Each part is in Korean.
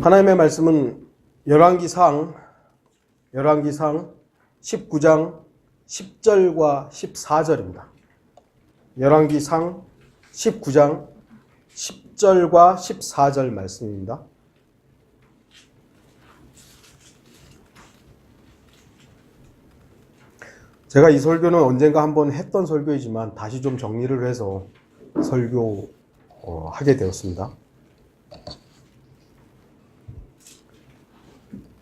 하나님의 말씀은 열왕기상 19장 10절과 14절입니다. 열왕기상 19장 10절과 14절 말씀입니다. 제가 이 설교는 언젠가 한번 했던 설교이지만 다시 좀 정리를 해서 설교하게 되었습니다.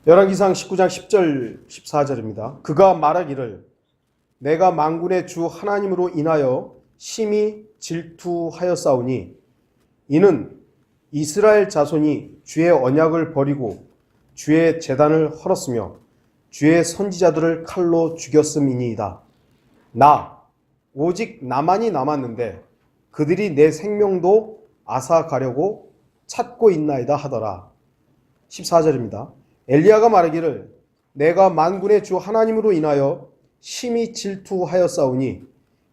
열왕기상 19장 10절 14절입니다. 그가 말하기를 내가 만군의 주 하나님으로 인하여 심히 질투하였사오니 이는 이스라엘 자손이 주의 언약을 버리고 주의 제단을 헐었으며 주의 선지자들을 칼로 죽였음이니이다. 나 오직 나만이 남았는데 그들이 내 생명도 앗아가려고 찾고 있나이다 하더라. 14절입니다. 엘리야가 말하기를 내가 만군의 주 하나님으로 인하여 심히 질투하였사오니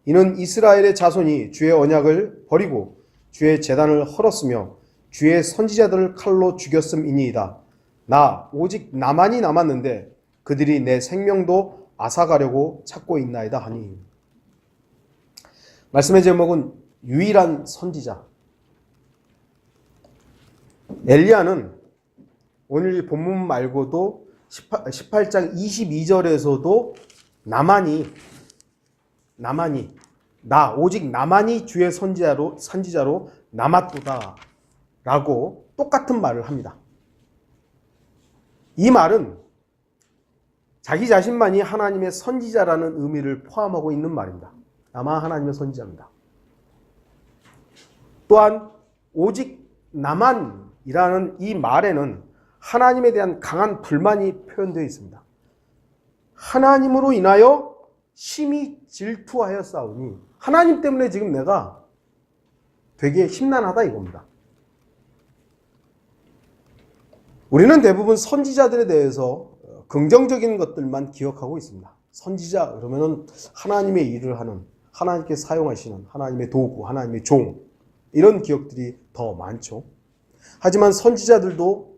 이는 이스라엘의 자손이 주의 언약을 버리고 주의 제단을 헐었으며 주의 선지자들을 칼로 죽였음이니이다. 나 오직 나만이 남았는데 그들이 내 생명도 앗아가려고 찾고 있나이다 하니. 말씀의 제목은 유일한 선지자. 엘리야는 오늘 본문 말고도 18장 22절에서도 오직 나만이 주의 선지자로 남았도다 라고 똑같은 말을 합니다. 이 말은 자기 자신만이 하나님의 선지자라는 의미를 포함하고 있는 말입니다. 나만 하나님의 선지자입니다. 또한 오직 나만이라는 이 말에는 하나님에 대한 강한 불만이 표현되어 있습니다. 하나님으로 인하여 심히 질투하였사오니 하나님 때문에 지금 내가 되게 심란하다 이겁니다. 우리는 대부분 선지자들에 대해서 긍정적인 것들만 기억하고 있습니다. 선지자 그러면은 하나님의 일을 하는, 하나님께 사용하시는 하나님의 도구, 하나님의 종, 이런 기억들이 더 많죠. 하지만 선지자들도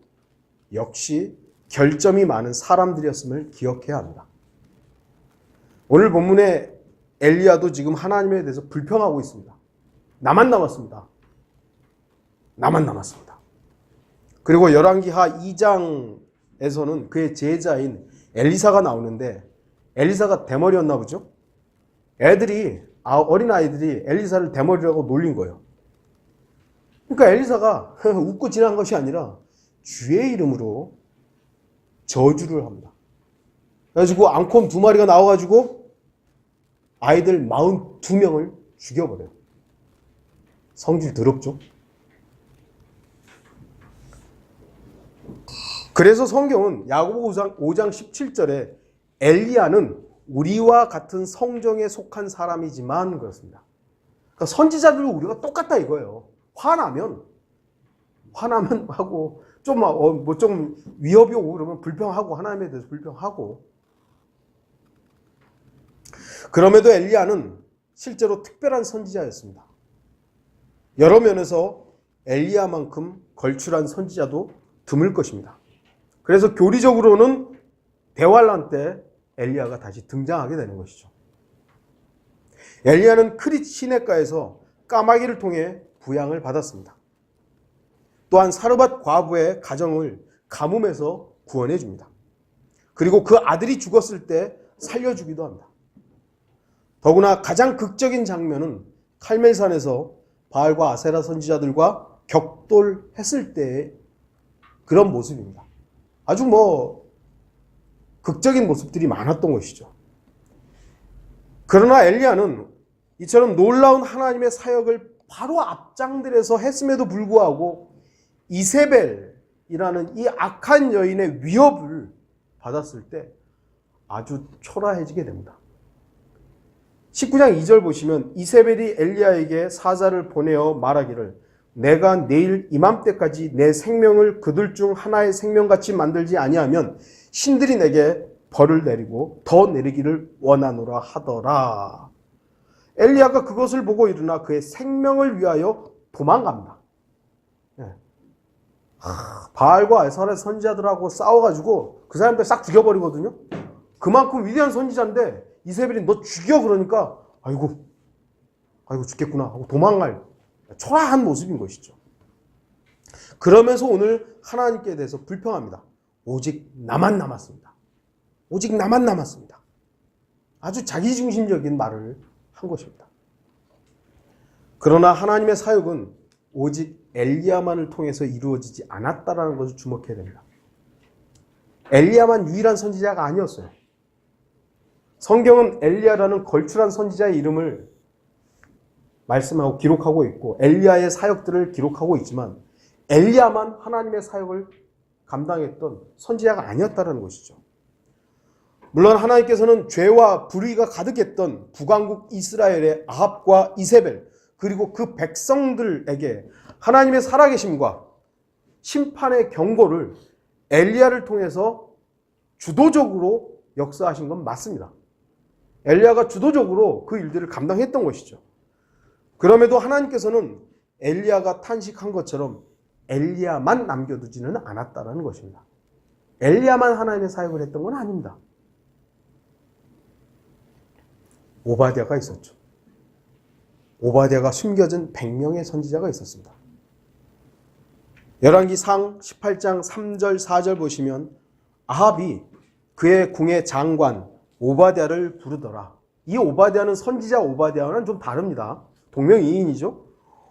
역시 결점이 많은 사람들이었음을 기억해야 합니다. 오늘 본문에 엘리야도 지금 하나님에 대해서 불평하고 있습니다. 나만 남았습니다. 그리고 열왕기하 2장에서는 그의 제자인 엘리사가 나오는데 엘리사가 대머리였나 보죠? 어린아이들이 엘리사를 대머리라고 놀린 거예요. 그러니까 엘리사가 웃고 지난 것이 아니라 주의 이름으로 저주를 합니다. 그래가지고 앙콤 2마리가 나와가지고 아이들 42명을 죽여버려요. 성질 더럽죠? 그래서 성경은 야고보서 5장 17절에 엘리야는 우리와 같은 성정에 속한 사람이지만 그렇습니다. 그러니까 선지자들과 우리가 똑같다 이거예요. 화나면 하고 좀 위협이 오고 그러면 불평하고 하나님에 대해서 불평하고. 그럼에도 엘리야는 실제로 특별한 선지자였습니다. 여러 면에서 엘리야만큼 걸출한 선지자도 드물 것입니다. 그래서 교리적으로는 대환란 때 엘리야가 다시 등장하게 되는 것이죠. 엘리야는 크릿 시내가에서 까마귀를 통해 부양을 받았습니다. 또한 사르밧 과부의 가정을 가뭄에서 구원해 줍니다. 그리고 그 아들이 죽었을 때 살려주기도 합니다. 더구나 가장 극적인 장면은 칼멜산에서 바알과 아세라 선지자들과 격돌했을 때의 그런 모습입니다. 아주 극적인 모습들이 많았던 것이죠. 그러나 엘리야는 이처럼 놀라운 하나님의 사역을 바로 앞장들에서 했음에도 불구하고 이세벨이라는 이 악한 여인의 위협을 받았을 때 아주 초라해지게 됩니다. 19장 2절 보시면 이세벨이 엘리야에게 사자를 보내어 말하기를 내가 내일 이맘때까지 내 생명을 그들 중 하나의 생명같이 만들지 아니하면 신들이 내게 벌을 내리고 더 내리기를 원하노라 하더라. 엘리야가 그것을 보고 일어나 그의 생명을 위하여 도망갑니다. 바알과 아세라의 선지자들하고 싸워가지고 그 사람들 싹 죽여버리거든요. 그만큼 위대한 선지자인데 이세벨이 너 죽여 그러니까 아이고 죽겠구나 하고 도망갈 초라한 모습인 것이죠. 그러면서 오늘 하나님께 대해서 불평합니다. 오직 나만 남았습니다. 오직 나만 남았습니다. 아주 자기중심적인 말을 한 것입니다. 그러나 하나님의 사역은 오직 엘리야만을 통해서 이루어지지 않았다는 것을 주목해야 됩니다. 엘리야만 유일한 선지자가 아니었어요. 성경은 엘리야라는 걸출한 선지자의 이름을 말씀하고 기록하고 있고 엘리야의 사역들을 기록하고 있지만 엘리야만 하나님의 사역을 감당했던 선지자가 아니었다는 것이죠. 물론 하나님께서는 죄와 불의가 가득했던 북왕국 이스라엘의 아합과 이세벨 그리고 그 백성들에게 하나님의 살아계심과 심판의 경고를 엘리야를 통해서 주도적으로 역사하신 건 맞습니다. 엘리야가 주도적으로 그 일들을 감당했던 것이죠. 그럼에도 하나님께서는 엘리야가 탄식한 것처럼 엘리야만 남겨두지는 않았다는 것입니다. 엘리야만 하나님의 사역을 했던 건 아닙니다. 오바댜가 있었죠. 오바댜가 숨겨진 100명의 선지자가 있었습니다. 열왕기상 18장 3절 4절 보시면 아합이 그의 궁의 장관 오바댜를 부르더라. 이 오바댜는 선지자 오바댜와는 좀 다릅니다. 동명이인이죠.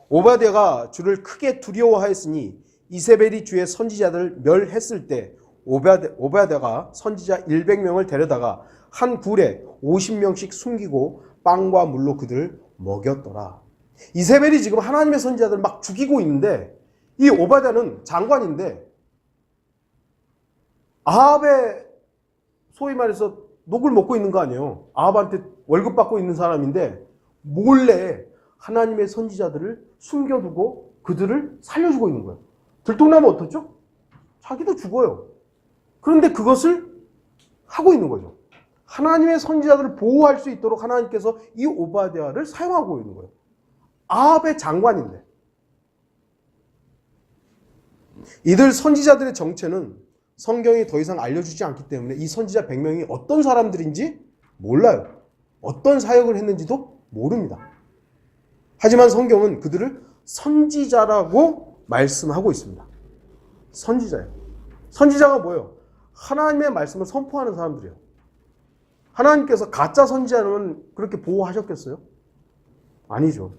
오바댜가 주를 크게 두려워하였으니 이세벨이 주의 선지자들을 멸했을 때 오바댜가 선지자 100명을 데려다가 한 굴에 50명씩 숨기고 빵과 물로 그들을 먹였더라. 이세벨이 지금 하나님의 선지자들을 막 죽이고 있는데 이 오바댜는 장관인데 아합의 소위 말해서 녹을 먹고 있는 거 아니에요. 아합한테 월급 받고 있는 사람인데 몰래 하나님의 선지자들을 숨겨두고 그들을 살려주고 있는 거예요. 들통나면 어떻죠? 자기도 죽어요. 그런데 그것을 하고 있는 거죠. 하나님의 선지자들을 보호할 수 있도록 하나님께서 이 오바댜를 사용하고 있는 거예요. 아합의 장관인데. 이들 선지자들의 정체는 성경이 더 이상 알려주지 않기 때문에 이 선지자 100명이 어떤 사람들인지 몰라요. 어떤 사역을 했는지도 모릅니다. 하지만 성경은 그들을 선지자라고 말씀하고 있습니다. 선지자예요. 선지자가 뭐예요? 하나님의 말씀을 선포하는 사람들이에요. 하나님께서 가짜 선지자는 그렇게 보호하셨겠어요? 아니죠.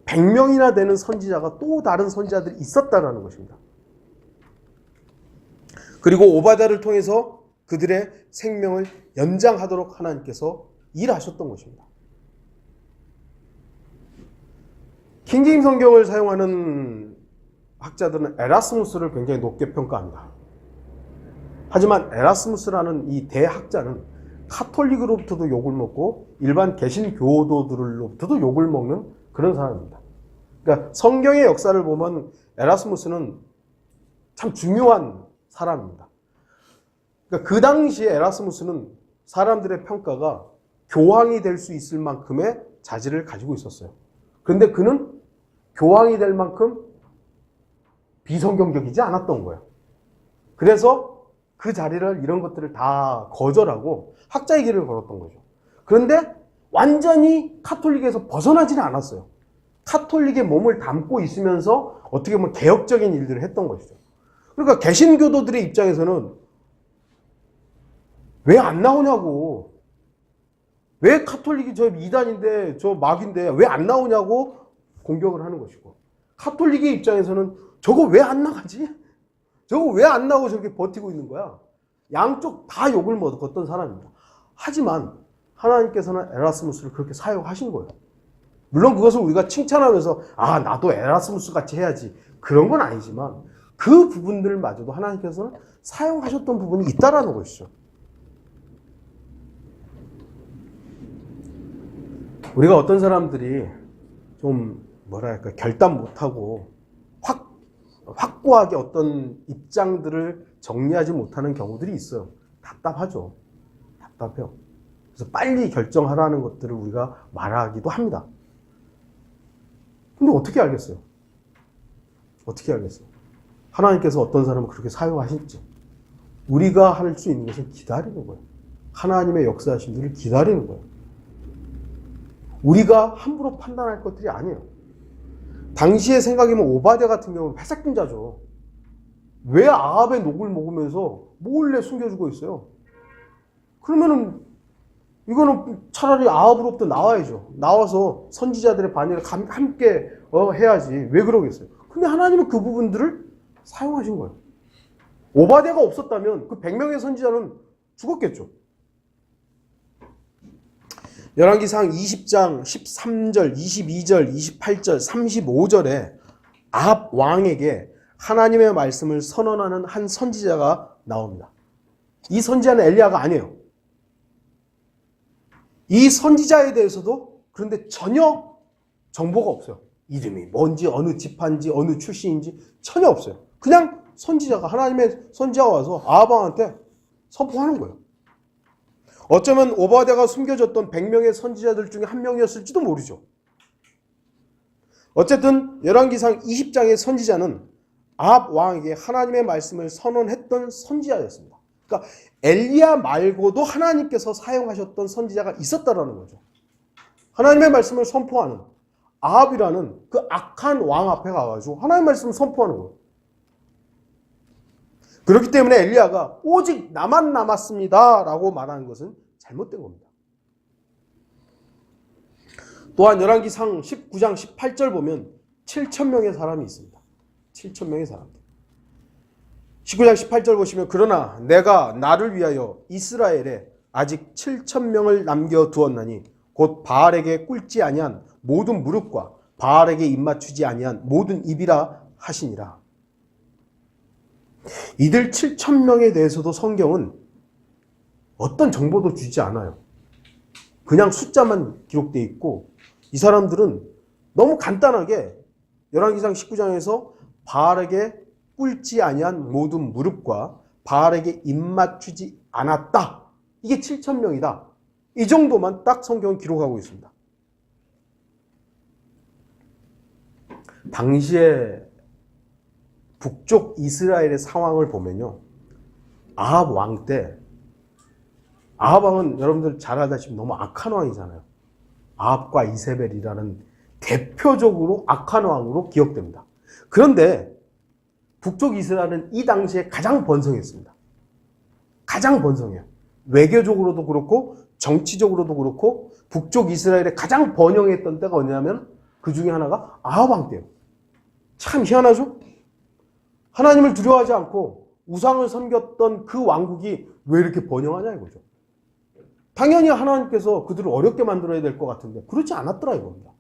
100명이나 되는 선지자가 또 다른 선지자들이 있었다는 것입니다. 그리고 오바댜를 통해서 그들의 생명을 연장하도록 하나님께서 일하셨던 것입니다. 킹제임 성경을 사용하는 학자들은 에라스무스를 굉장히 높게 평가합니다. 하지만 에라스무스라는 이 대학자는 카톨릭으로부터도 욕을 먹고 일반 개신교도들로부터도 욕을 먹는 그런 사람입니다. 그러니까 성경의 역사를 보면 에라스무스는 참 중요한 사람입니다. 그러니까 그 당시에 에라스무스는 사람들의 평가가 교황이 될 수 있을 만큼의 자질을 가지고 있었어요. 그런데 그는 교황이 될 만큼 비성경적이지 않았던 거예요. 그래서 그 자리를 이런 것들을 다 거절하고 학자의 길을 걸었던 거죠. 그런데 완전히 카톨릭에서 벗어나지는 않았어요. 카톨릭의 몸을 담고 있으면서 어떻게 보면 개혁적인 일들을 했던 것이죠. 그러니까 개신교도들의 입장에서는 왜 안 나오냐고, 왜 카톨릭이 저 이단인데 저 막인데 왜 안 나오냐고 공격을 하는 것이고, 카톨릭의 입장에서는 저거 왜 안 나가지? 저거 왜 안 나오고 저렇게 버티고 있는 거야? 양쪽 다 욕을 먹었던 사람입니다. 하지만 하나님께서는 에라스무스를 그렇게 사용하신 거예요. 물론 그것을 우리가 칭찬하면서 아 나도 에라스무스 같이 해야지 그런 건 아니지만 그 부분들마저도 하나님께서는 사용하셨던 부분이 있다라는 것이죠. 우리가 어떤 사람들이 좀 뭐랄까 결단 못하고 확고하게 어떤 입장들을 정리하지 못하는 경우들이 있어요. 답답하죠. 답답해요. 그래서 빨리 결정하라는 것들을 우리가 말하기도 합니다. 근데 어떻게 알겠어요? 어떻게 알겠어요? 하나님께서 어떤 사람을 그렇게 사용하실지. 우리가 할 수 있는 것은 기다리는 거예요. 하나님의 역사하심들을 기다리는 거예요. 우리가 함부로 판단할 것들이 아니에요. 당시의 생각이면 오바댜 같은 경우는 회색 분자죠. 왜 아합의 녹을 먹으면서 몰래 숨겨주고 있어요? 그러면은 이거는 차라리 아합으로부터 나와야죠. 나와서 선지자들의 반열을 함께 해야지. 왜 그러겠어요? 근데 하나님은 그 부분들을 사용하신 거예요. 오바댜가 없었다면 그 100명의 선지자는 죽었겠죠. 열왕기상 20장 13절, 22절, 28절, 35절에 아합 왕에게 하나님의 말씀을 선언하는 한 선지자가 나옵니다. 이 선지자는 엘리야가 아니에요. 이 선지자에 대해서도 그런데 전혀 정보가 없어요. 이름이 뭔지, 어느 지파인지, 어느 출신인지 전혀 없어요. 그냥 선지자가, 하나님의 선지자가 와서 아합 왕한테 선포하는 거예요. 어쩌면 오바댜가 숨겨졌던 100명의 선지자들 중에 한 명이었을지도 모르죠. 어쨌든 열왕기상 20장의 선지자는 아합 왕에게 하나님의 말씀을 선언했던 선지자였습니다. 그러니까 엘리야 말고도 하나님께서 사용하셨던 선지자가 있었다라는 거죠. 하나님의 말씀을 선포하는 아합이라는 그 악한 왕 앞에 가가지고 하나님의 말씀을 선포하는 거예요. 그렇기 때문에 엘리야가 오직 나만 남았습니다 라고 말하는 것은 잘못된 겁니다. 또한 열왕기상 19장 18절 보면 7,000명의 사람이 있습니다. 7,000명의 사람들. 19장 18절 보시면 그러나 내가 나를 위하여 이스라엘에 아직 7,000명을 남겨두었나니 곧 바알에게 꿇지 아니한 모든 무릎과 바알에게 입맞추지 아니한 모든 입이라 하시니라. 이들 7,000명에 대해서도 성경은 어떤 정보도 주지 않아요. 그냥 숫자만 기록되어 있고 이 사람들은 너무 간단하게 열왕기상 19장에서 바알에게 꿇지 아니한 모든 무릎과 바알에게 입맞추지 않았다. 이게 7,000명이다. 이 정도만 딱 성경은 기록하고 있습니다. 당시에 북쪽 이스라엘의 상황을 보면요. 아합 왕 때, 아합 왕은 여러분들 잘 알다시피 너무 악한 왕이잖아요. 아합과 이세벨이라는 대표적으로 악한 왕으로 기억됩니다. 그런데 북쪽 이스라엘은 이 당시에 가장 번성했습니다. 가장 번성해요. 외교적으로도 그렇고 정치적으로도 그렇고 북쪽 이스라엘에 가장 번영했던 때가 어디냐면 그 중에 하나가 아합 왕 때예요. 참 희한하죠? 하나님을 두려워하지 않고 우상을 섬겼던 그 왕국이 왜 이렇게 번영하냐 이거죠. 당연히 하나님께서 그들을 어렵게 만들어야 될 것 같은데 그렇지 않았더라 이겁니다.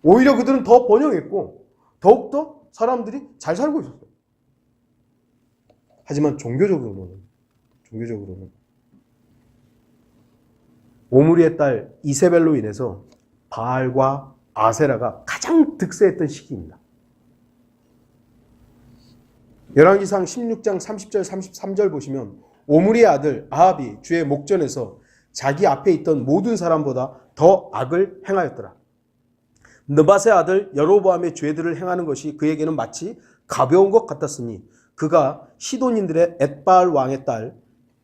오히려 그들은 더 번영했고 더욱더 사람들이 잘 살고 있었어요. 하지만 종교적으로는 오므리의 딸 이세벨로 인해서 바알과 아세라가 가장 득세했던 시기입니다. 열왕기상 16장 30절 33절 보시면 오므리의 아들 아합이 주의 목전에서 자기 앞에 있던 모든 사람보다 더 악을 행하였더라. 느밧의 아들 여로보암의 죄들을 행하는 것이 그에게는 마치 가벼운 것 같았으니 그가 시돈인들의 엣바알 왕의 딸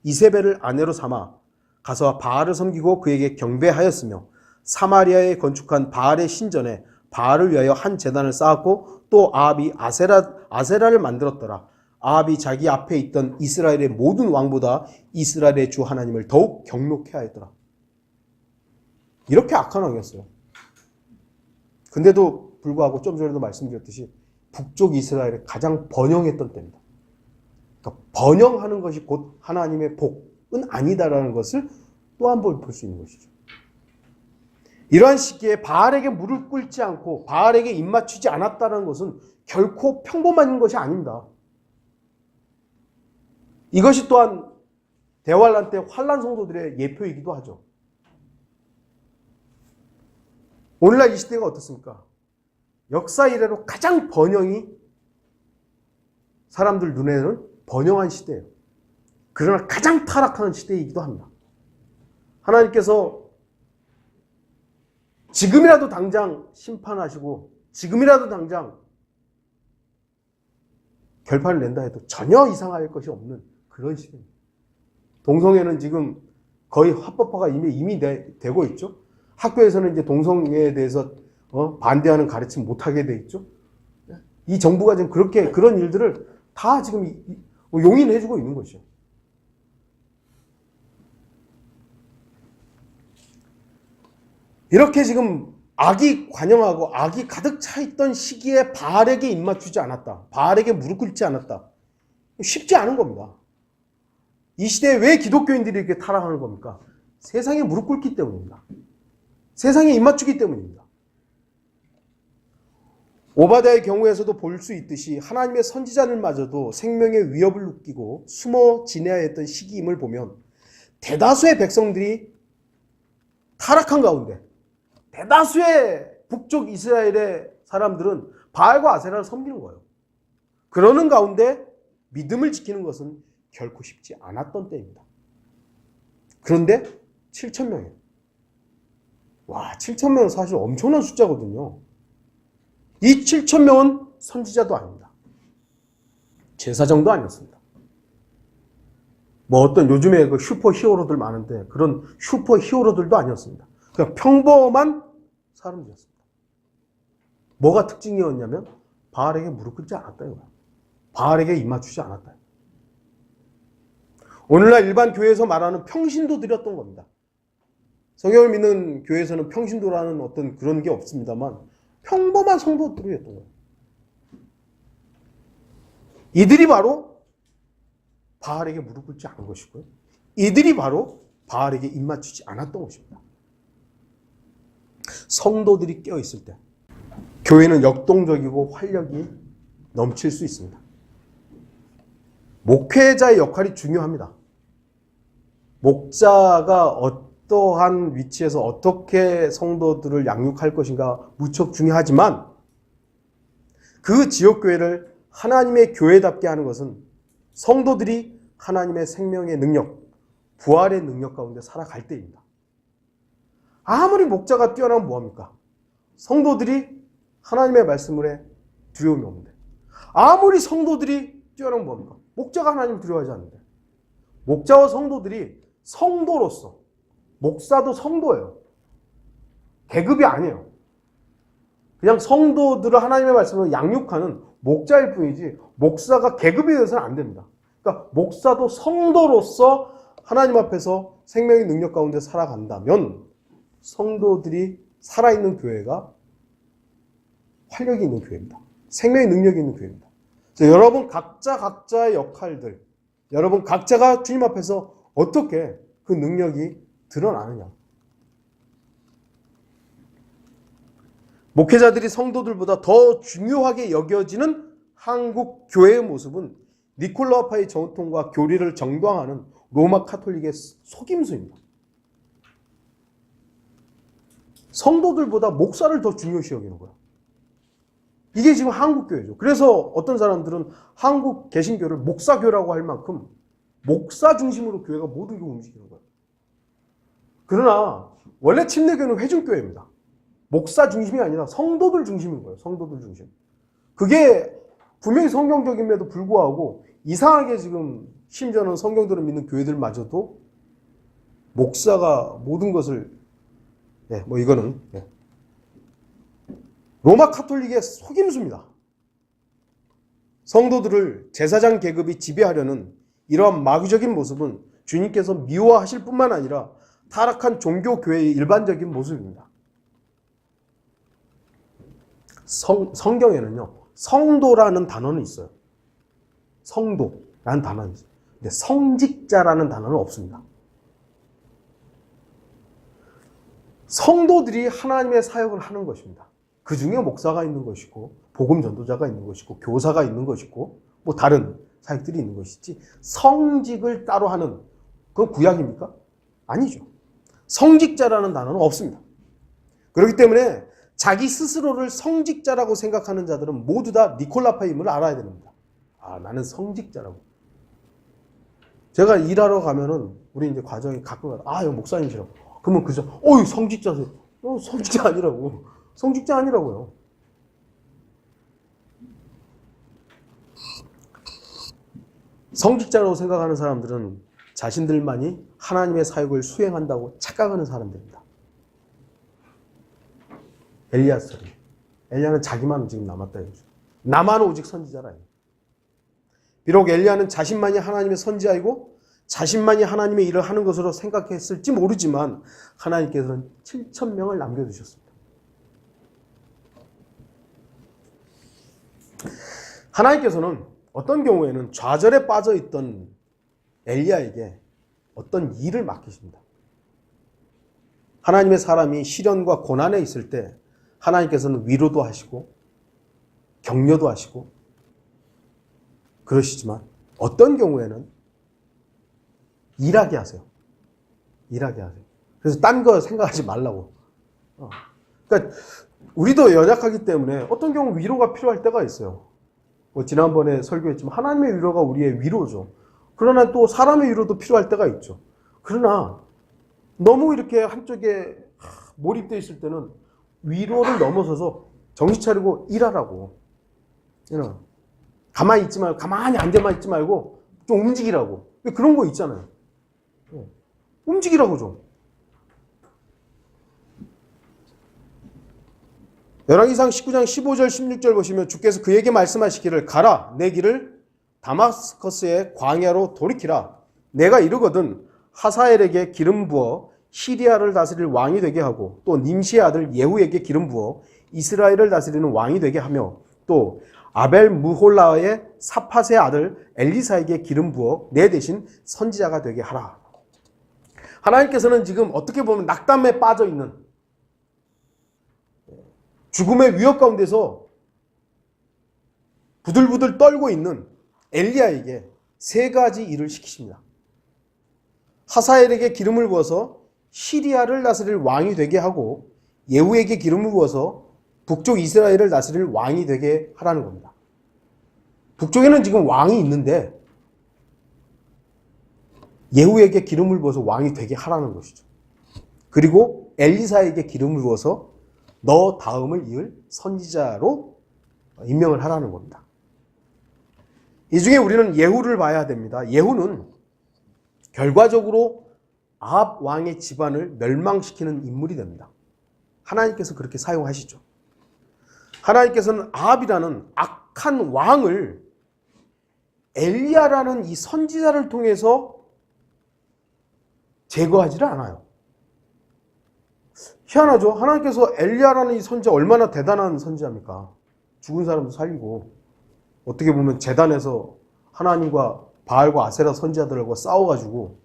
이세벨을 아내로 삼아 가서 바알을 섬기고 그에게 경배하였으며 사마리아에 건축한 바알의 신전에 바알을 위하여 한 제단을 쌓았고 또 아합이 아세라를 만들었더라. 아합이 자기 앞에 있던 이스라엘의 모든 왕보다 이스라엘의 주 하나님을 더욱 경록해 하였더라. 이렇게 악한 왕이었어요. 근데도 불구하고 좀 전에도 말씀드렸듯이 북쪽 이스라엘에 가장 번영했던 때입니다. 그러니까 번영하는 것이 곧 하나님의 복은 아니다라는 것을 또 한 번 볼 수 있는 것이죠. 이러한 시기에 바알에게 무릎 꿇지 않고 바알에게 입맞추지 않았다는 것은 결코 평범한 것이 아닙니다. 이것이 또한 대환란 때 환란 성도들의 예표이기도 하죠. 오늘날 이 시대가 어떻습니까? 역사 이래로 가장 번영이 사람들 눈에는 번영한 시대예요. 그러나 가장 타락하는 시대이기도 합니다. 하나님께서 지금이라도 당장 심판하시고 지금이라도 당장 결판을 낸다 해도 전혀 이상할 것이 없는 그런 시대입니다. 동성애는 지금 거의 합법화가 이미 되고 있죠. 학교에서는 이제 동성애에 대해서 반대하는 가르침 못하게 돼 있죠. 이 정부가 지금 그런 일들을 다 지금 용인해주고 있는 것이죠. 이렇게 지금 악이 관영하고 악이 가득 차 있던 시기에 바알에게 입맞추지 않았다. 바알에게 무릎 꿇지 않았다. 쉽지 않은 겁니다. 이 시대에 왜 기독교인들이 이렇게 타락하는 겁니까? 세상에 무릎 꿇기 때문입니다. 세상에 입맞추기 때문입니다. 오바댜의 경우에서도 볼 수 있듯이 하나님의 선지자들마저도 생명의 위협을 느끼고 숨어 지내야 했던 시기임을 보면 대다수의 백성들이 타락한 가운데 대다수의 북쪽 이스라엘의 사람들은 바알과 아세라를 섬기는 거예요. 그러는 가운데 믿음을 지키는 것은 결코 쉽지 않았던 때입니다. 그런데 7,000명이에요. 와, 7,000명은 사실 엄청난 숫자거든요. 이 7,000명은 선지자도 아닙니다. 제사장도 아니었습니다. 뭐 어떤 요즘에 그 슈퍼 히어로들 많은데 그런 슈퍼 히어로들도 아니었습니다. 그냥 평범한 사람들이었습니다. 뭐가 특징이었냐면 바알에게 무릎 꿇지 않았다 이거야. 바알에게 입맞추지 않았다. 오늘날 일반 교회에서 말하는 평신도들이었던 겁니다. 성경을 믿는 교회에서는 평신도라는 어떤 그런 게 없습니다만 평범한 성도들이었던 거예요. 이들이 바로 바알에게 무릎 꿇지 않은 것이고요. 이들이 바로 바알에게 입맞추지 않았던 것입니다. 성도들이 깨어있을 때 교회는 역동적이고 활력이 넘칠 수 있습니다. 목회자의 역할이 중요합니다. 목자가 어떠한 위치에서 어떻게 성도들을 양육할 것인가 무척 중요하지만 그 지역교회를 하나님의 교회답게 하는 것은 성도들이 하나님의 생명의 능력, 부활의 능력 가운데 살아갈 때입니다. 아무리 목자가 뛰어나면 뭐합니까? 성도들이 하나님의 말씀을 해 두려움이 없는데 아무리 성도들이 뛰어나면 뭐합니까? 목자가 하나님을 두려워하지 않는데 목자와 성도들이 성도로서 목사도 성도예요. 계급이 아니에요. 그냥 성도들을 하나님의 말씀으로 양육하는 목자일 뿐이지 목사가 계급이 되어서는 안 됩니다. 그러니까 목사도 성도로서 하나님 앞에서 생명의 능력 가운데 살아간다면 성도들이 살아있는 교회가 활력이 있는 교회입니다. 생명의 능력이 있는 교회입니다. 그래서 여러분 각자의 역할들, 여러분 각자가 주님 앞에서 어떻게 그 능력이 드러나느냐. 목회자들이 성도들보다 더 중요하게 여겨지는 한국 교회의 모습은 니콜라파의 전통과 교리를 정당화하는 로마 카톨릭의 속임수입니다. 성도들보다 목사를 더 중요시 여기는 거예요. 이게 지금 한국 교회죠. 그래서 어떤 사람들은 한국 개신교를 목사교라고 할 만큼 목사 중심으로 교회가 모든 게 움직이는 거예요. 그러나 원래 침례교는 회중교회입니다. 목사 중심이 아니라 성도들 중심인 거예요. 성도들 중심. 그게 분명히 성경적임에도 불구하고 이상하게 지금 심지어는 성경들을 믿는 교회들마저도 목사가 모든 것을 이거는 로마 카톨릭의 속임수입니다. 성도들을 제사장 계급이 지배하려는 이러한 마귀적인 모습은 주님께서 미워하실 뿐만 아니라 타락한 종교교회의 일반적인 모습입니다. 성경에는요, 성도라는 단어는 있어요. 성도라는 단어는 있어요. 근데 성직자라는 단어는 없습니다. 성도들이 하나님의 사역을 하는 것입니다. 그 중에 목사가 있는 것이고, 복음 전도자가 있는 것이고, 교사가 있는 것이고, 뭐 다른 사역들이 있는 것이지, 성직을 따로 하는, 그건 구약입니까? 아니죠. 성직자라는 단어는 없습니다. 그렇기 때문에 자기 스스로를 성직자라고 생각하는 자들은 모두 다 니콜라파임을 알아야 됩니다. 아, 나는 성직자라고. 제가 일하러 가면은, 우리 이제 과정이 가끔 가다, 아, 여기 목사님이시라고. 그러면 그저, 성직자세요. 성직자 아니라고. 성직자 아니라고요. 성직자라고 생각하는 사람들은 자신들만이 하나님의 사역을 수행한다고 착각하는 사람들입니다. 엘리야처럼. 엘리야는 자기만 지금 남았다 이거죠. 나만 오직 선지자라. 비록 엘리야는 자신만이 하나님의 선지자이고 자신만이 하나님의 일을 하는 것으로 생각했을지 모르지만 하나님께서는 7,000명을 남겨두셨습니다. 하나님께서는 어떤 경우에는 좌절에 빠져있던 엘리야에게 어떤 일을 맡기십니다. 하나님의 사람이 시련과 고난에 있을 때 하나님께서는 위로도 하시고 격려도 하시고 그러시지만 어떤 경우에는 일하게 하세요. 일하게 하세요. 그래서 딴 거 생각하지 말라고. 그러니까 우리도 연약하기 때문에 어떤 경우 위로가 필요할 때가 있어요. 지난번에 설교했지만 하나님의 위로가 우리의 위로죠. 그러나 또 사람의 위로도 필요할 때가 있죠. 그러나 너무 이렇게 한쪽에 몰입되어 있을 때는 위로를 넘어서서 정신 차리고 일하라고. 가만히 있지 말고, 가만히 앉아만 있지 말고 좀 움직이라고. 그런 거 있잖아요. 움직이라고 좀. 열왕기상 19장 15절 16절 보시면 주께서 그에게 말씀하시기를 가라 내 길을 다마스커스의 광야로 돌이키라. 내가 이르거든 하사엘에게 기름 부어 시리아를 다스릴 왕이 되게 하고 또 님시의 아들 예후에게 기름 부어 이스라엘을 다스리는 왕이 되게 하며 또 아벨 무홀라의 사팟의 아들 엘리사에게 기름 부어 내 대신 선지자가 되게 하라. 하나님께서는 지금 어떻게 보면 낙담에 빠져 있는 죽음의 위협 가운데서 부들부들 떨고 있는 엘리야에게 세 가지 일을 시키십니다. 하사엘에게 기름을 부어서 시리아를 다스릴 왕이 되게 하고 예후에게 기름을 부어서 북쪽 이스라엘을 다스릴 왕이 되게 하라는 겁니다. 북쪽에는 지금 왕이 있는데 예후에게 기름을 부어서 왕이 되게 하라는 것이죠. 그리고 엘리사에게 기름을 부어서 너 다음을 이을 선지자로 임명을 하라는 겁니다. 이 중에 우리는 예후를 봐야 됩니다. 예후는 결과적으로 아합 왕의 집안을 멸망시키는 인물이 됩니다. 하나님께서 그렇게 사용하시죠. 하나님께서는 아합이라는 악한 왕을 엘리야라는 이 선지자를 통해서 제거하지를 않아요. 희한하죠. 하나님께서 엘리야라는 이 선지자 얼마나 대단한 선지자입니까? 죽은 사람도 살리고 어떻게 보면 제단에서 하나님과 바알과 아세라 선지자들과 싸워가지고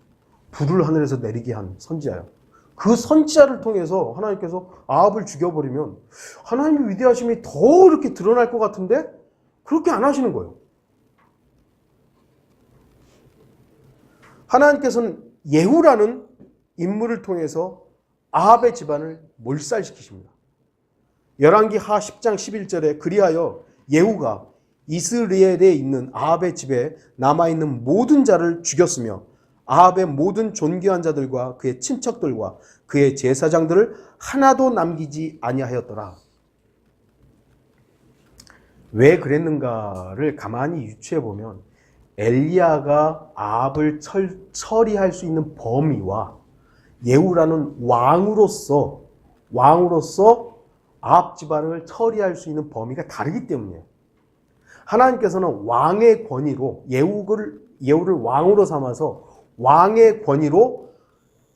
불을 하늘에서 내리게 한 선지자예요. 그 선지자를 통해서 하나님께서 아합을 죽여버리면 하나님의 위대하심이 더 이렇게 드러날 것 같은데 그렇게 안 하시는 거예요. 하나님께서는 예후라는 인물을 통해서 아합의 집안을 몰살시키십니다. 열왕기 하 10장 11절에 그리하여 예후가 이스라엘에 있는 아합의 집에 남아있는 모든 자를 죽였으며 아합의 모든 존귀한 자들과 그의 친척들과 그의 제사장들을 하나도 남기지 아니하였더라. 왜 그랬는가를 가만히 유추해 보면 엘리야가 아합을 처리할 수 있는 범위와 예후라는 왕으로서 아합 집안을 처리할 수 있는 범위가 다르기 때문이에요. 하나님께서는 왕의 권위로 예후를 왕으로 삼아서 왕의 권위로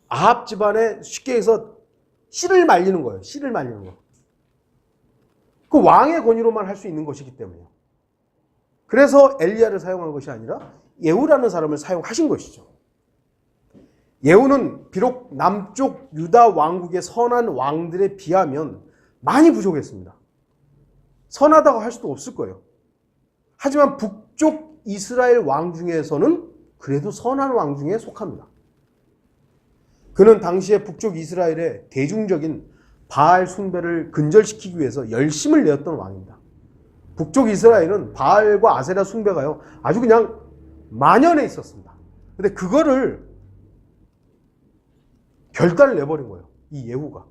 아합 집안에 쉽게 해서 씨를 말리는 거예요. 씨를 말리는 거. 그 왕의 권위로만 할 수 있는 것이기 때문이에요. 그래서 엘리야를 사용한 것이 아니라 예후라는 사람을 사용하신 것이죠. 예후는 비록 남쪽 유다 왕국의 선한 왕들에 비하면 많이 부족했습니다. 선하다고 할 수도 없을 거예요. 하지만 북쪽 이스라엘 왕 중에서는 그래도 선한 왕 중에 속합니다. 그는 당시에 북쪽 이스라엘의 대중적인 바알 숭배를 근절시키기 위해서 열심을 내었던 왕입니다. 북쪽 이스라엘은 바알과 아세라 숭배가요 아주 그냥 만연해 있었습니다. 근데 그거를 결단을 내버린 거예요. 이 예후가.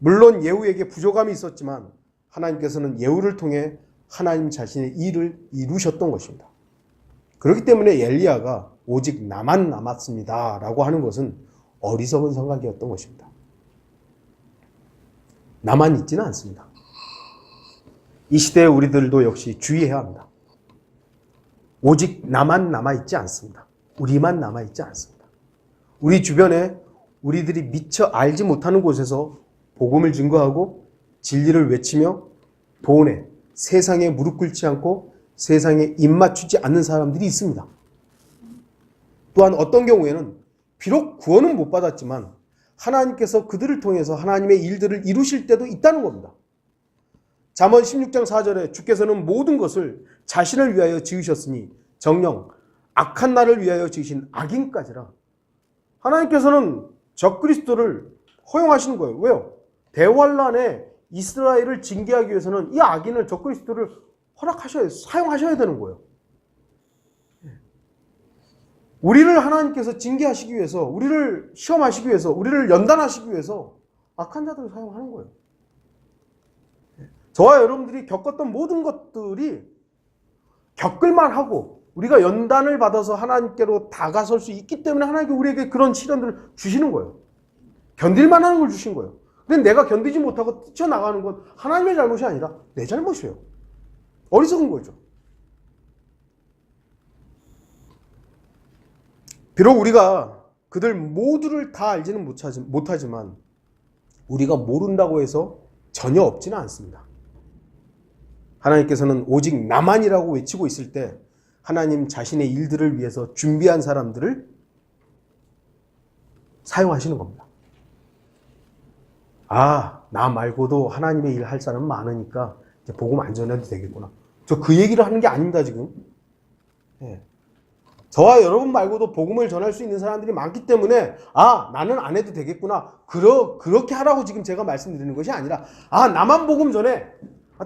물론 예후에게 부족함이 있었지만 하나님께서는 예후를 통해 하나님 자신의 일을 이루셨던 것입니다. 그렇기 때문에 엘리야가 오직 나만 남았습니다 라고 하는 것은 어리석은 생각이었던 것입니다. 나만 있지는 않습니다. 이 시대에 우리들도 역시 주의해야 합니다. 오직 나만 남아있지 않습니다. 우리만 남아있지 않습니다. 우리 주변에 우리들이 미처 알지 못하는 곳에서 복음을 증거하고 진리를 외치며 돈에 세상에 무릎 꿇지 않고 세상에 입 맞추지 않는 사람들이 있습니다. 또한 어떤 경우에는 비록 구원은 못 받았지만 하나님께서 그들을 통해서 하나님의 일들을 이루실 때도 있다는 겁니다. 잠언 16장 4절에 주께서는 모든 것을 자신을 위하여 지으셨으니 정녕 악한 날을 위하여 지으신 악인까지라. 하나님께서는 적그리스도를 허용하시는 거예요. 왜요? 대환란에 이스라엘을 징계하기 위해서는 이 악인을 적그리스도를 사용하셔야 되는 거예요. 우리를 하나님께서 징계하시기 위해서, 우리를 시험하시기 위해서, 우리를 연단하시기 위해서 악한 자들을 사용하는 거예요. 저와 여러분들이 겪었던 모든 것들이 겪을만 하고 우리가 연단을 받아서 하나님께로 다가설 수 있기 때문에 하나님께 우리에게 그런 시련들을 주시는 거예요. 견딜만 하는 걸 주신 거예요. 근데 내가 견디지 못하고 뛰쳐나가는 건 하나님의 잘못이 아니라 내 잘못이에요. 어리석은 거죠. 비록 우리가 그들 모두를 다 알지는 못하지만 우리가 모른다고 해서 전혀 없지는 않습니다. 하나님께서는 오직 나만이라고 외치고 있을 때 하나님 자신의 일들을 위해서 준비한 사람들을 사용하시는 겁니다. 아, 나 말고도 하나님의 일 할 사람은 많으니까 이제 복음 안 전해도 되겠구나. 저 그 얘기를 하는 게 아닙니다, 지금. 예. 저와 여러분 말고도 복음을 전할 수 있는 사람들이 많기 때문에 아, 나는 안 해도 되겠구나. 그렇게 하라고 지금 제가 말씀드리는 것이 아니라 아, 나만 복음 전해.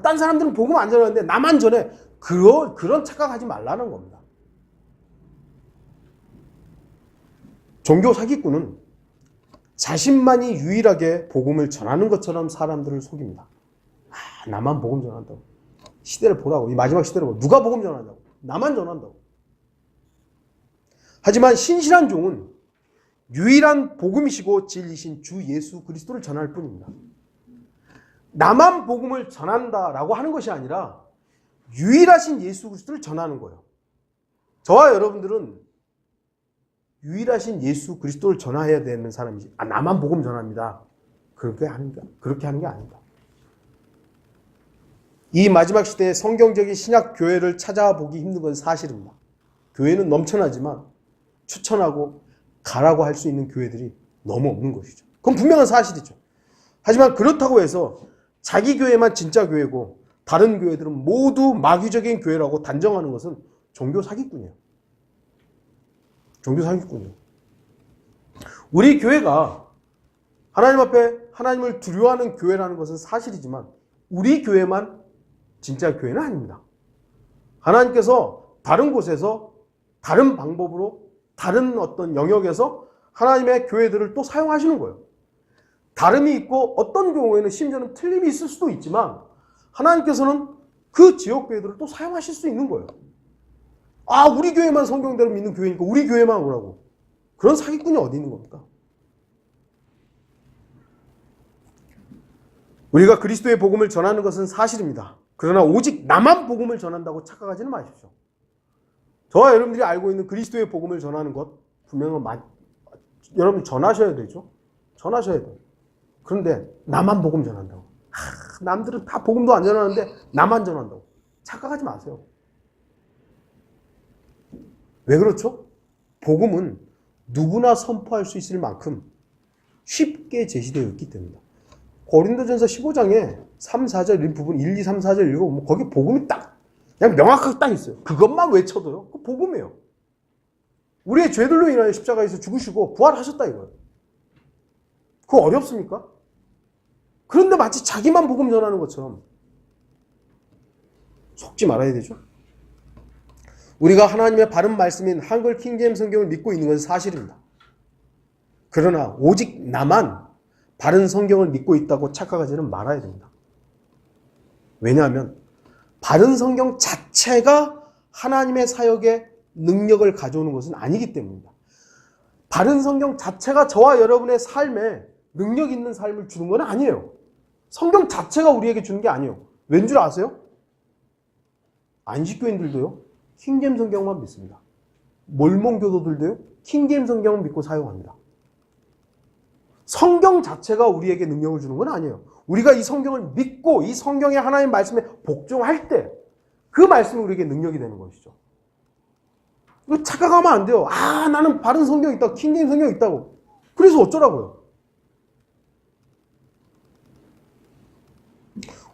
딴 사람들은 복음 안 전하는데 나만 전해. 그런 착각하지 말라는 겁니다. 종교 사기꾼은 자신만이 유일하게 복음을 전하는 것처럼 사람들을 속입니다. 아, 나만 복음 전한다고. 시대를 보라고. 이 마지막 시대를 보라고. 누가 복음 전한다고. 나만 전한다고. 하지만 신실한 종은 유일한 복음이시고 진리신 주 예수 그리스도를 전할 뿐입니다. 나만 복음을 전한다라고 하는 것이 아니라 유일하신 예수 그리스도를 전하는 거예요. 저와 여러분들은 유일하신 예수 그리스도를 전해야 되는 사람이지. 아, 나만 복음 전합니다. 그렇게 하는 게 아닙니다. 이 마지막 시대에 성경적인 신약 교회를 찾아보기 힘든 건 사실입니다. 교회는 넘쳐나지만 추천하고 가라고 할 수 있는 교회들이 너무 없는 것이죠. 그건 분명한 사실이죠. 하지만 그렇다고 해서 자기 교회만 진짜 교회고 다른 교회들은 모두 마귀적인 교회라고 단정하는 것은 종교 사기꾼이에요. 종교 사기꾼이에요. 우리 교회가 하나님 앞에 하나님을 두려워하는 교회라는 것은 사실이지만 우리 교회만 진짜 교회는 아닙니다. 하나님께서 다른 곳에서 다른 방법으로 다른 어떤 영역에서 하나님의 교회들을 또 사용하시는 거예요. 다름이 있고 어떤 경우에는 심지어는 틀림이 있을 수도 있지만 하나님께서는 그 지역 교회들을 또 사용하실 수 있는 거예요. 아, 우리 교회만 성경대로 믿는 교회니까 우리 교회만 오라고. 그런 사기꾼이 어디 있는 겁니까? 우리가 그리스도의 복음을 전하는 것은 사실입니다. 그러나 오직 나만 복음을 전한다고 착각하지는 마십시오. 저와 여러분들이 알고 있는 그리스도의 복음을 전하는 것 분명히 여러분 전하셔야 되죠. 전하셔야 돼요. 그런데 나만 복음 전한다고. 남들은 다 복음도 안 전하는데 나만 전한다고. 착각하지 마세요. 왜 그렇죠? 복음은 누구나 선포할 수 있을 만큼 쉽게 제시되어 있기 때문이다. 고린도전서 15장에 3, 4절 이 부분 1, 2, 3, 4절 읽어보면 거기 복음이 딱 그냥 명확하게 딱 있어요. 그것만 외쳐도요. 그 복음이에요. 우리의 죄들로 인하여 십자가에서 죽으시고 부활하셨다 이거예요. 그거 어렵습니까? 그런데 마치 자기만 복음 전하는 것처럼 속지 말아야 되죠. 우리가 하나님의 바른 말씀인 한글 킹제임스 성경을 믿고 있는 것은 사실입니다. 그러나 오직 나만 바른 성경을 믿고 있다고 착각하지는 말아야 됩니다. 왜냐하면 바른 성경 자체가 하나님의 사역의 능력을 가져오는 것은 아니기 때문입니다. 바른 성경 자체가 저와 여러분의 삶에 능력 있는 삶을 주는 건 아니에요. 성경 자체가 우리에게 주는 게 아니에요. 왠 줄 아세요? 안식교인들도요, 킹제임스 성경만 믿습니다. 몰몬 교도들도요, 킹제임스 성경을 믿고 사용합니다. 성경 자체가 우리에게 능력을 주는 건 아니에요. 우리가 이 성경을 믿고 이 성경의 하나님 말씀에 복종할 때 그 말씀이 우리에게 능력이 되는 것이죠. 이거 착각하면 안 돼요. 아, 나는 바른 성경이 있다고, 킹제임스 성경이 있다고. 그래서 어쩌라고요?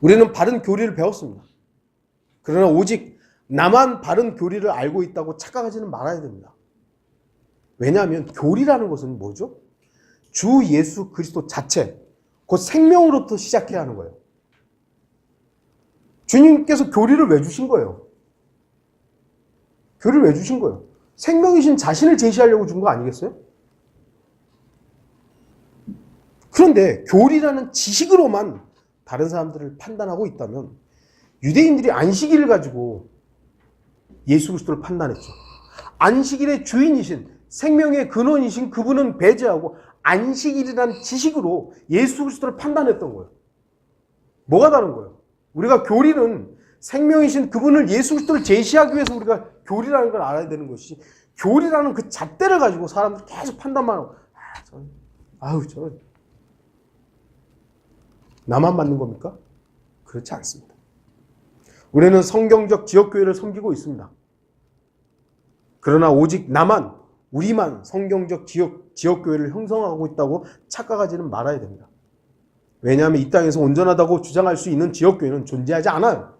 우리는 바른 교리를 배웠습니다. 그러나 오직 나만 바른 교리를 알고 있다고 착각하지는 말아야 됩니다. 왜냐하면 교리라는 것은 뭐죠? 주 예수 그리스도 자체, 그 생명으로부터 시작해야 하는 거예요. 주님께서 교리를 왜 주신 거예요? 교리를 왜 주신 거예요? 생명이신 자신을 제시하려고 준 거 아니겠어요? 그런데 교리라는 지식으로만 다른 사람들을 판단하고 있다면 유대인들이 안식일을 가지고 예수 그리스도를 판단했죠. 안식일의 주인이신 생명의 근원이신 그분은 배제하고 안식일이라는 지식으로 예수 그리스도를 판단했던 거예요. 뭐가 다른 거예요? 우리가 교리는 생명이신 그분을 예수 그리스도를 제시하기 위해서 우리가 교리라는 걸 알아야 되는 것이, 교리라는 그 잣대를 가지고 사람들이 계속 판단만 하고, 저 나만 맞는 겁니까? 그렇지 않습니다. 우리는 성경적 지역교회를 섬기고 있습니다. 그러나 오직 나만, 우리만 성경적 지역교회를 형성하고 있다고 착각하지는 말아야 됩니다. 왜냐하면 이 땅에서 온전하다고 주장할 수 있는 지역교회는 존재하지 않아요.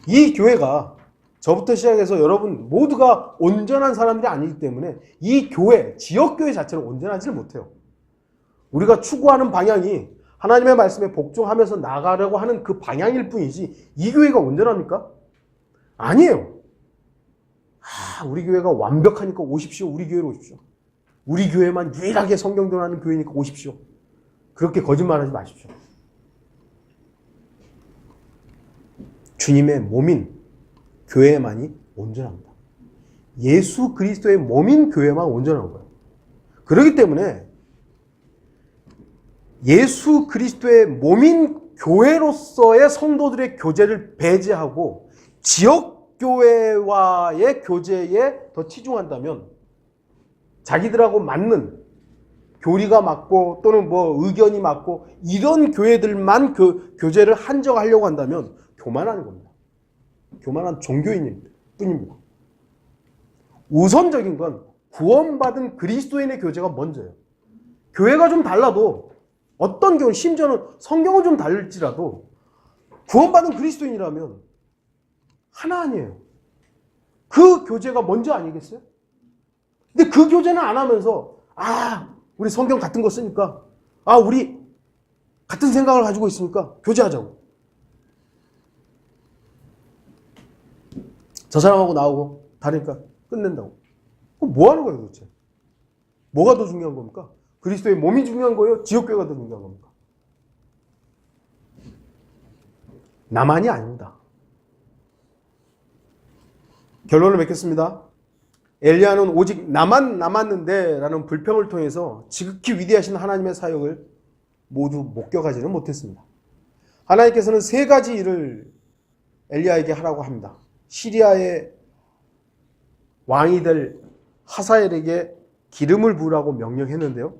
이 교회가 저부터 시작해서 여러분 모두가 온전한 사람들이 아니기 때문에 이 교회, 지역교회 자체는 온전하지를 못해요. 우리가 추구하는 방향이 하나님의 말씀에 복종하면서 나가려고 하는 그 방향일 뿐이지 이 교회가 온전합니까? 아니에요. 우리 교회가 완벽하니까 오십시오. 우리 교회로 오십시오. 우리 교회만 유일하게 성경 전하는 교회니까 오십시오. 그렇게 거짓말하지 마십시오. 주님의 몸인 교회만이 온전합니다. 예수 그리스도의 몸인 교회만 온전한 거예요. 그렇기 때문에 예수 그리스도의 몸인 교회로서의 성도들의 교제를 배제하고 지역교회와의 교제에 더 치중한다면 자기들하고 맞는 교리가 맞고 또는 의견이 맞고 이런 교회들만 그 교제를 한정하려고 한다면 교만한 겁니다. 교만한 종교인일 뿐입니다. 우선적인 건 구원받은 그리스도인의 교제가 먼저예요. 교회가 좀 달라도 어떤 경우 심지어는 성경은 좀 다를지라도 구원받은 그리스도인이라면 하나 아니에요. 그 교제가 먼저 아니겠어요? 근데 그 교제는 안 하면서 우리 성경 같은 거 쓰니까 우리 같은 생각을 가지고 있으니까 교제하자고. 저 사람하고 나오고 다르니까 끝낸다고. 그럼 뭐 하는 거예요 도대체? 뭐가 더 중요한 겁니까? 그리스도의 몸이 중요한 거예요? 지역교회가 더 중요한 겁니까? 나만이 아닙니다. 결론을 맺겠습니다. 엘리야는 오직 나만 남았는데 라는 불평을 통해서 지극히 위대하신 하나님의 사역을 모두 목격하지는 못했습니다. 하나님께서는 세 가지 일을 엘리야에게 하라고 합니다. 시리아의 왕이 될 하사엘에게 기름을 부으라고 명령했는데요.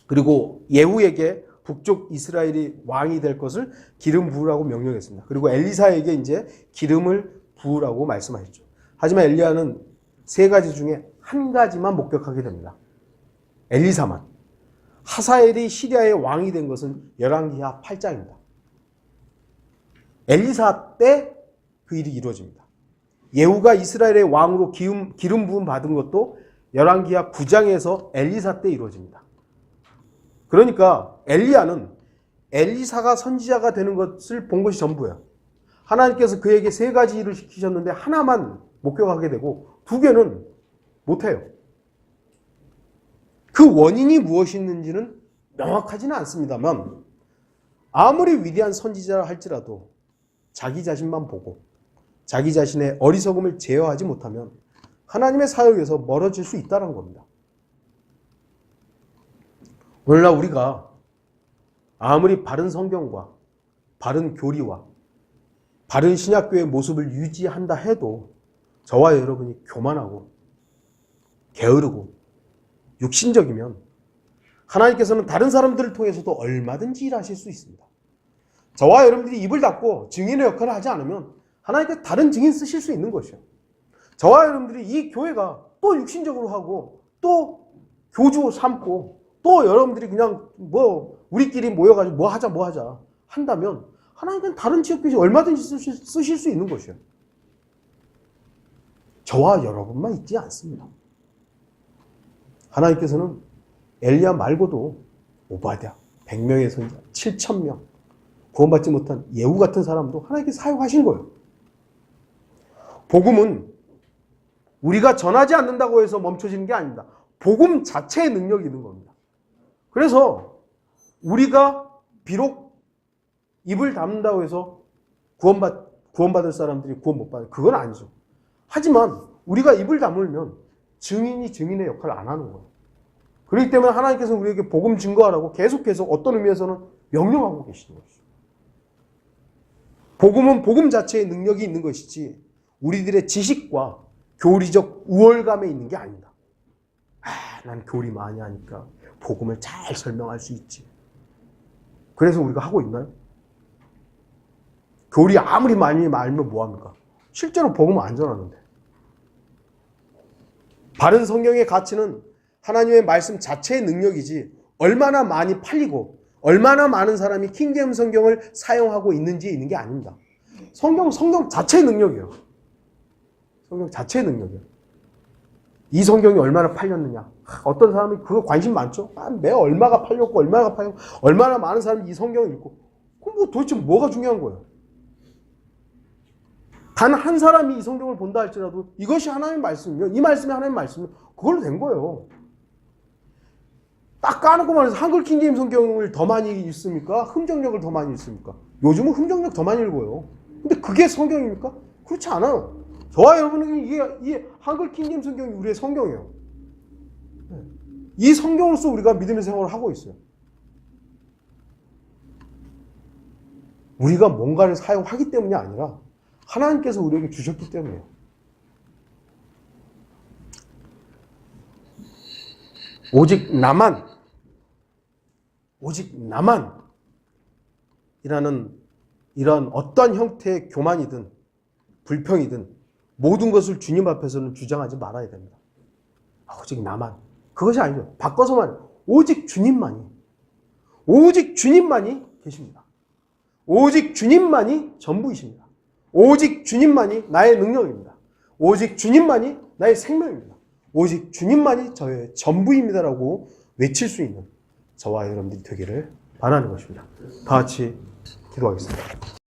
그리고 예후에게 북쪽 이스라엘이 왕이 될 것을 기름 부으라고 명령했습니다. 그리고 엘리사에게 이제 기름을 부으라고 말씀하셨죠. 하지만 엘리야는 세 가지 중에 한 가지만 목격하게 됩니다. 엘리사만. 하사엘이 시리아의 왕이 된 것은 열왕기하 8장입니다. 엘리사 때 그 일이 이루어집니다. 예후가 이스라엘의 왕으로 기름 부음 받은 것도 열왕기하 9장에서 엘리사 때 이루어집니다. 그러니까 엘리야는 엘리사가 선지자가 되는 것을 본 것이 전부예요. 하나님께서 그에게 세 가지 일을 시키셨는데 하나만 목격하게 되고 두 개는 못해요. 그 원인이 무엇이었는지는 명확하지는 않습니다만 아무리 위대한 선지자라 할지라도 자기 자신만 보고 자기 자신의 어리석음을 제어하지 못하면 하나님의 사역에서 멀어질 수 있다는 겁니다. 오늘날 우리가 아무리 바른 성경과 바른 교리와 바른 신약교회의 모습을 유지한다 해도 저와 여러분이 교만하고 게으르고 육신적이면 하나님께서는 다른 사람들을 통해서도 얼마든지 일하실 수 있습니다. 저와 여러분들이 입을 닫고 증인의 역할을 하지 않으면 하나님께서 다른 증인 쓰실 수 있는 것이요. 저와 여러분들이 이 교회가 또 육신적으로 하고 또 교주 삼고 또 여러분들이 그냥 우리끼리 모여가지고 뭐 하자 한다면 하나님께서는 다른 지역교회 얼마든지 쓰실 수 있는 것이요. 저와 여러분만 있지 않습니다. 하나님께서는 엘리야 말고도 오바댜, 100명의 선지자, 7,000명, 구원받지 못한 예후 같은 사람도 하나님께서 사용하신 거예요. 복음은 우리가 전하지 않는다고 해서 멈춰지는 게 아닙니다. 복음 자체의 능력이 있는 겁니다. 그래서 우리가 비록 입을 닫는다고 해서 구원받을 사람들이 구원 못 받아요. 그건 아니죠. 하지만 우리가 입을 다물면 증인이 증인의 역할을 안 하는 거예요. 그렇기 때문에 하나님께서 우리에게 복음 증거하라고 계속해서 어떤 의미에서는 명령하고 계시는 것이죠. 복음은 복음 자체의 능력이 있는 것이지 우리들의 지식과 교리적 우월감에 있는 게 아닙니다. 난 교리 많이 하니까 복음을 잘 설명할 수 있지. 그래서 우리가 하고 있나요? 교리 아무리 많이 알면 뭐합니까? 실제로 복음은 안 전하는데. 바른 성경의 가치는 하나님의 말씀 자체의 능력이지 얼마나 많이 팔리고 얼마나 많은 사람이 킹제임 성경을 사용하고 있는지에 있는 게 아닙니다. 성경 자체의 능력이에요. 성경 자체의 능력이에요. 이 성경이 얼마나 팔렸느냐. 어떤 사람이 그거 관심 많죠? 매일 얼마가 팔렸고 얼마나 많은 사람이 이 성경을 읽고. 그럼 도대체 뭐가 중요한 거예요? 단 한 사람이 이 성경을 본다 할지라도 이것이 하나님의 말씀이면 이 말씀이 하나님의 말씀이면 그걸로 된 거예요. 딱 까놓고 말해서 한글 킹제임 성경을 더 많이 읽습니까? 흥정력을 더 많이 읽습니까? 요즘은 흥정력 더 많이 읽어요. 근데 그게 성경입니까? 그렇지 않아요. 저와 여러분은 이게 한글 킹제임 성경이 우리의 성경이에요. 이 성경으로서 우리가 믿음의 생활을 하고 있어요. 우리가 뭔가를 사용하기 때문이 아니라 하나님께서 우리에게 주셨기 때문이에요. 오직 나만 이라는 이런 어떤 형태의 교만이든 불평이든 모든 것을 주님 앞에서는 주장하지 말아야 됩니다. 오직 나만. 그것이 아니죠. 바꿔서 말해요. 오직 주님만이 계십니다. 오직 주님만이 전부이십니다. 오직 주님만이 나의 능력입니다. 오직 주님만이 나의 생명입니다. 오직 주님만이 저의 전부입니다라고 외칠 수 있는 저와 여러분들이 되기를 바라는 것입니다. 다 같이 기도하겠습니다.